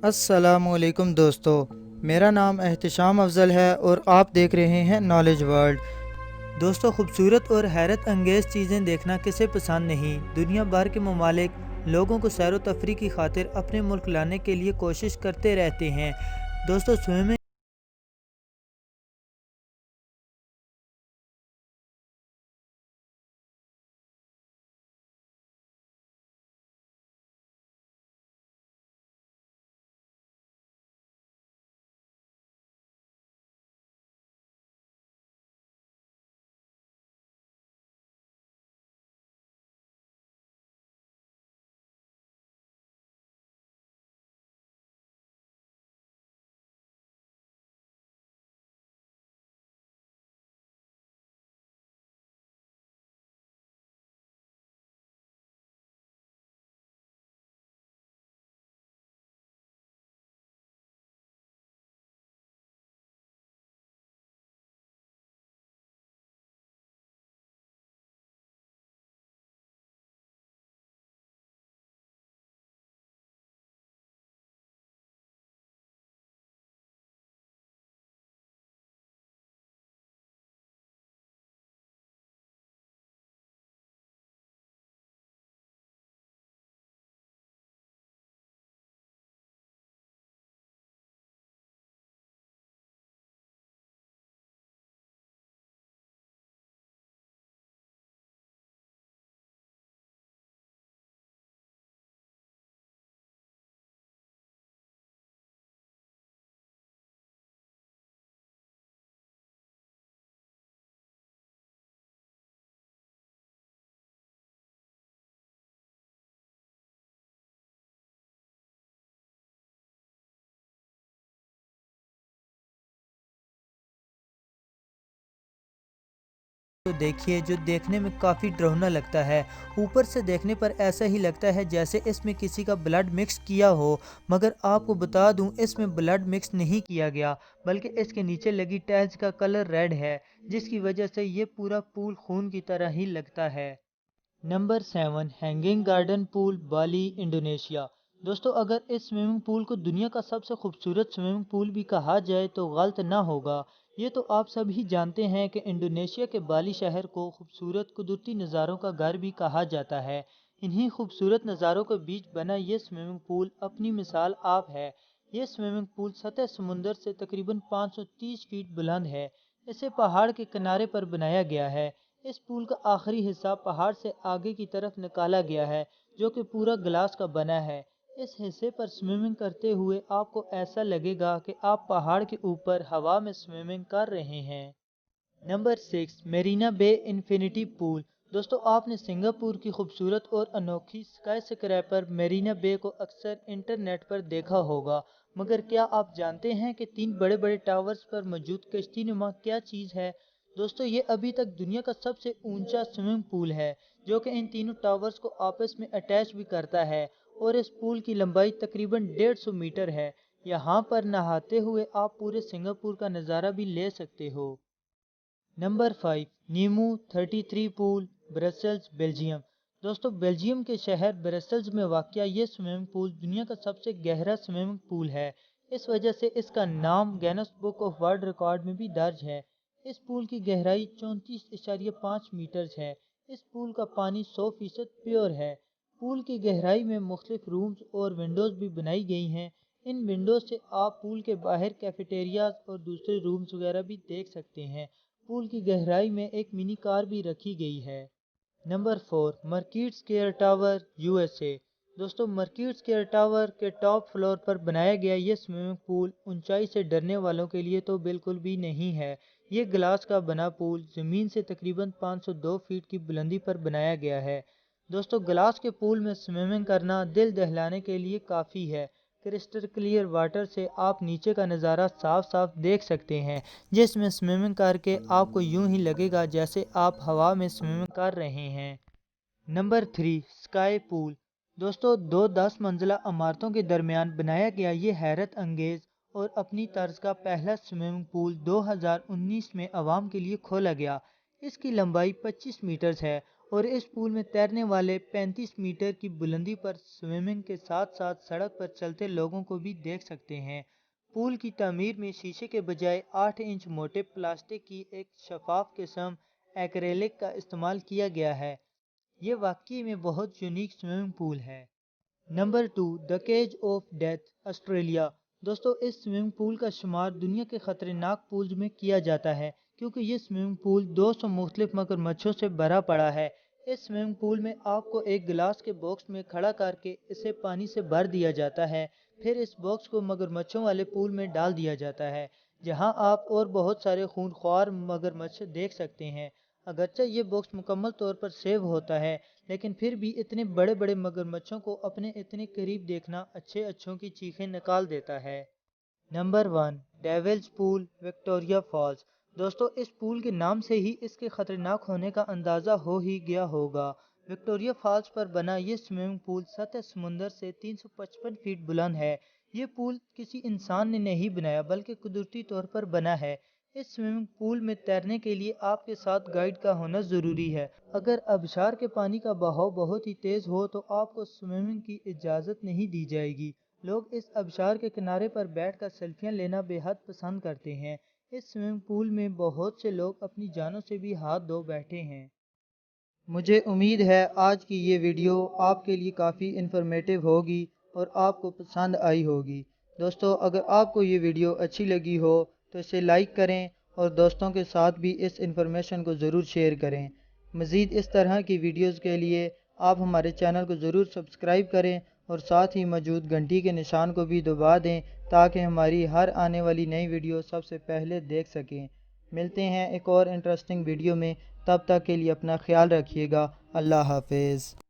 السلام علیکم دوستو، میرا نام احتشام افضل ہے اور آپ دیکھ رہے ہیں نالج ورلڈ۔ دوستو، خوبصورت اور حیرت انگیز چیزیں دیکھنا کسے پسند نہیں۔ دنیا بھر کے ممالک لوگوں کو سیر و تفریح کی خاطر اپنے ملک لانے کے لیے کوشش کرتے رہتے ہیں۔ دوستو، سوئمنگ تو دیکھیے، جو دیکھنے میں کافی ڈراؤنا لگتا ہے۔ اوپر سے دیکھنے پر ایسا ہی لگتا ہے جیسے اس میں کسی کا بلڈ مکس کیا ہو، مگر آپ کو بتا دوں اس میں بلڈ مکس نہیں کیا گیا، بلکہ اس کے نیچے لگی ٹائلز کا کلر ریڈ ہے، جس کی وجہ سے یہ پورا پول خون کی طرح ہی لگتا ہے۔ نمبر 7، ہینگنگ گارڈن پول، بالی، انڈونیشیا۔ دوستو، اگر اس سوئمنگ پول کو دنیا کا سب سے خوبصورت سوئمنگ پول بھی کہا جائے تو غلط نہ ہوگا۔ یہ تو آپ سب ہی جانتے ہیں کہ انڈونیشیا کے بالی شہر کو خوبصورت قدرتی نظاروں کا گھر بھی کہا جاتا ہے۔ انہی خوبصورت نظاروں کے بیچ بنا یہ سوئمنگ پول اپنی مثال آپ ہے۔ یہ سوئمنگ پول سطح سمندر سے تقریباً 530 فٹ بلند ہے۔ اسے پہاڑ کے کنارے پر بنایا گیا ہے۔ اس پول کا آخری حصہ پہاڑ سے آگے کی طرف نکالا گیا ہے، جو کہ پورا گلاس کا بنا ہے۔ اس حصے پر سوئمنگ کرتے ہوئے آپ کو ایسا لگے گا کہ آپ پہاڑ کے اوپر ہوا میں سوئمنگ کر رہے ہیں۔ نمبر 6، میرینا بے انفینٹی پول۔ دوستو، آپ نے سنگاپور کی خوبصورت اور انوکھی سکائی سکریپر میرینا بے کو اکثر انٹرنیٹ پر دیکھا ہوگا، مگر کیا آپ جانتے ہیں کہ 3 بڑے بڑے ٹاورز پر موجود کشتی نما کیا چیز ہے؟ دوستو، یہ ابھی تک دنیا کا سب سے اونچا سوئمنگ پول ہے، جو کہ ان تینوں ٹاورز کو آپس میں اٹیچ بھی کرتا ہے، اور اس پول کی لمبائی تقریباً 150 میٹر ہے۔ یہاں پر نہاتے ہوئے آپ پورے سنگاپور کا نظارہ بھی لے سکتے ہو۔ نمبر 5، نیمو 33 پول، برسلز، بیلجیم۔ دوستو، بیلجیم کے شہر برسلز میں واقع یہ سوئمنگ پول دنیا کا سب سے گہرا سوئمنگ پول ہے۔ اس وجہ سے اس کا نام grains book of world record میں بھی درج ہے۔ اس پول کی گہرائی 34.5 میٹرز ہے۔ اس پول کا پانی 100% پیور ہے۔ پول کی گہرائی میں مختلف رومز اور ونڈوز بھی بنائی گئی ہیں۔ ان ونڈوز سے آپ پول کے باہر کیفیٹیریاز اور دوسرے رومز وغیرہ بھی دیکھ سکتے ہیں۔ پول کی گہرائی میں ایک منی کار بھی رکھی گئی ہے۔ Number 4، Market Square Tower, U S A. دوستو، مرکیٹ اسکیئر ٹاور کے ٹاپ فلور پر بنایا گیا یہ سوئمنگ پول اونچائی سے ڈرنے والوں کے لیے تو بالکل بھی نہیں ہے۔ یہ گلاس کا بنا پول زمین سے تقریباً 502 فٹ کی بلندی پر بنایا گیا ہے۔ دوستو، گلاس کے پول میں سوئمنگ کرنا دل دہلانے کے لیے کافی ہے۔ کرسٹل کلیئر واٹر سے آپ نیچے کا نظارہ صاف صاف دیکھ سکتے ہیں، جس میں سوئمنگ کر کے آپ کو یوں ہی لگے گا جیسے آپ ہوا میں سوئمنگ کر رہے ہیں۔ نمبر 3، اسکائی پول۔ دوستو، 2 10 منزلہ عمارتوں کے درمیان بنایا گیا یہ حیرت انگیز اور اپنی طرز کا پہلا سوئمنگ پول 2019 میں عوام کے لیے کھولا گیا۔ اس کی لمبائی 25 میٹرز ہے اور اس پول میں تیرنے والے 35 میٹر کی بلندی پر سوئمنگ کے ساتھ ساتھ سڑک پر چلتے لوگوں کو بھی دیکھ سکتے ہیں۔ پول کی تعمیر میں شیشے کے بجائے 8 انچ موٹے پلاسٹک کی ایک شفاف قسم ایکریلک کا استعمال کیا گیا ہے۔ یہ واقعی میں بہت یونیک سوئمنگ پول ہے۔ Number 2، the cage of death, Australia. دوستو، اس سوئمنگ پول کا شمار دنیا کے خطرناک پولز میں کیا جاتا ہے کیونکہ یہ سوئمنگ پول 200 مختلف مگرمچھوں سے بھرا پڑا ہے۔ اس سوئمنگ پول میں آپ کو ایک گلاس کے باکس میں کھڑا کر کے اسے پانی سے بھر دیا جاتا ہے، پھر اس باکس کو مگرمچھوں والے پول میں ڈال دیا جاتا ہے، جہاں آپ اور بہت سارے خونخوار مگرمچھ دیکھ سکتے ہیں۔ اگرچہ یہ باکس مکمل طور پر سیو ہوتا ہے، لیکن پھر بھی اتنے بڑے بڑے مگرمچھوں کو اپنے اتنے قریب دیکھنا اچھوں کی چیخیں نکال دیتا ہے۔ نمبر 1، ڈیولز پول، وکٹوریہ فالز۔ دوستو، اس پول کے نام سے ہی اس کے خطرناک ہونے کا اندازہ ہو ہی گیا ہوگا۔ وکٹوریہ فالز پر بنا یہ سوئمنگ پول سطح سمندر سے 355 فٹ بلند ہے۔ یہ پول کسی انسان نے نہیں بنایا بلکہ قدرتی طور پر بنا ہے۔ اس سوئمنگ پول میں تیرنے کے لیے آپ کے ساتھ گائیڈ کا ہونا ضروری ہے۔ اگر آبشار کے پانی کا بہاؤ بہت ہی تیز ہو تو آپ کو سوئمنگ کی اجازت نہیں دی جائے گی۔ لوگ اس آبشار کے کنارے پر بیٹھ کر سیلفیاں لینا بے حد پسند کرتے ہیں۔ اس سوئمنگ پول میں بہت سے لوگ اپنی جانوں سے بھی ہاتھ دھو بیٹھے ہیں۔ مجھے امید ہے آج کی یہ ویڈیو آپ کے لیے کافی انفارمیٹیو ہوگی اور آپ کو پسند آئی ہوگی۔ دوستو، اگر آپ کو یہ ویڈیو اچھی لگی ہو تو اسے لائک کریں اور دوستوں کے ساتھ بھی اس انفارمیشن کو ضرور شیئر کریں۔ مزید اس طرح کی ویڈیوز کے لیے آپ ہمارے چینل کو ضرور سبسکرائب کریں اور ساتھ ہی موجود گھنٹی کے نشان کو بھی دبا دیں تاکہ ہماری ہر آنے والی نئی ویڈیو سب سے پہلے دیکھ سکیں۔ ملتے ہیں ایک اور انٹرسٹنگ ویڈیو میں، تب تک کے لیے اپنا خیال رکھیے گا۔ اللہ حافظ۔